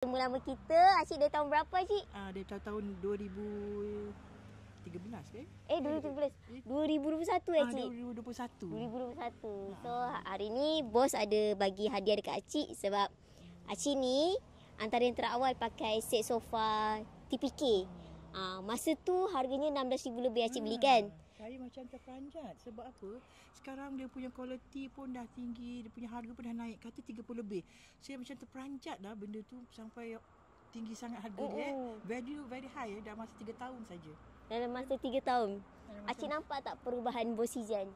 Temu lama kita, Acik dari tahun berapa, Cik? Dari tahun 2013 ke? 2013. 2021 Cik? 2021. 2021. So, hari ni bos ada bagi hadiah dekat Acik sebab Acik ni antara yang terawal pakai set sofa TPK. Masa tu harganya 16,000 lebih Acik beli kan? Saya macam terperanjat. Sebab apa? Sekarang dia punya kualiti pun dah tinggi, dia punya harga pun dah naik. Kata 30 lebih. Saya macam terperanjat lah benda tu sampai tinggi sangat harga dia. Value very high dah masa 3 tahun saja. Dalam masa 3 tahun. Acik nampak tak perubahan Bos Ijan?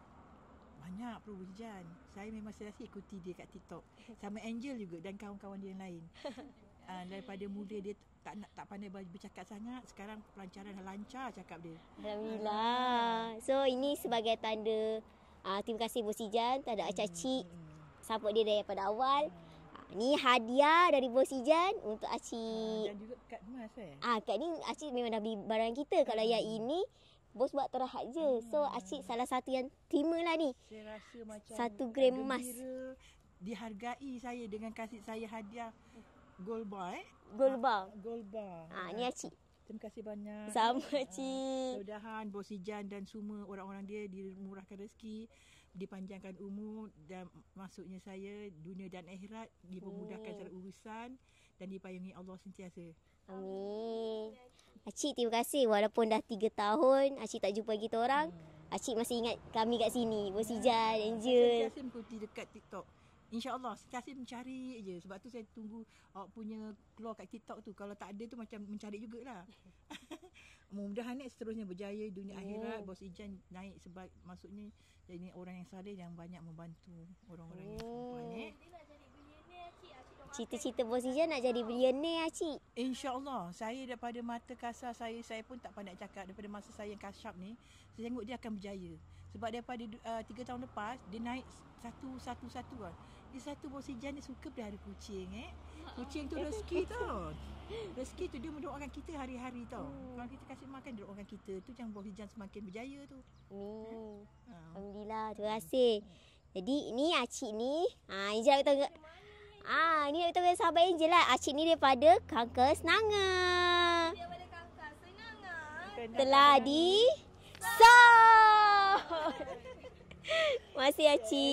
Banyak perubahan. Saya memang sentiasa ikuti dia kat TikTok. Sama Angel juga dan kawan-kawan dia yang lain. Daripada mula dia tak pandai bercakap sangat, sekarang pelancaran dah lancar cakap dia. Alhamdulillah. So ini sebagai tanda terima kasih Bos Ijan, tanda Acik support dia daripada awal. Ni hadiah dari Bos Ijan untuk Acik. Dan juga kad emas kad ni Acik memang dah beli barang kita. Kalau yang ini Bos buat terahat je. So Acik salah satu yang terima lah ni. Saya rasa macam 1 gram emas. Dihargai saya dengan kasih saya hadiah gold bar. Gold bar. Gold bar. Ni Acik. Terima kasih banyak. Sama Cik. Mudah-mudahan Bos Ijan dan semua orang-orang dia dimurahkan rezeki, dipanjangkan umur, dan maksudnya saya dunia dan akhirat dipermudahkan secara urusan dan dipayungi Allah sentiasa. Amin. Acik terima kasih walaupun dah 3 tahun Acik tak jumpa kita orang. Acik masih ingat kami kat sini. Bos Ijan, Angel. Saya sentiasa mengikuti dekat TikTok. InsyaAllah sentiasa mencari je. Sebab tu saya tunggu awak punya keluar kat TikTok tu. Kalau tak ada tu macam mencari jugalah. Mudah-mudahan seterusnya berjaya dunia akhirat. Bos Ijan naik sebab maksudnya jadi orang yang saleh yang banyak membantu orang-orang yang perempuan. Cita-cita Bos Ijan nak jadi bilioner Acik. InsyaAllah. Saya daripada mata kasar saya pun tak pandai cakap. Daripada masa saya yang kasyap ni, saya tengok dia akan berjaya. Sebab daripada 3 tahun lepas, dia naik satu kan. Dia satu Bos Ijan dia suka pelihara kucing. Kucing tu rezeki tau. Rezeki tu dia mendoakan kita hari-hari tau. Kalau kita kasih makan, dia doakan kita. Tu yang Bos Ijan semakin berjaya tu. Alhamdulillah. Terima kasih. Jadi ni Acik ni. Angel nak kata. Ni nak kata sahabat Angel lah. Acik ni daripada Kangkar Senanga. Daripada Kangkar Senanga. Telah di Terima kasih Acik.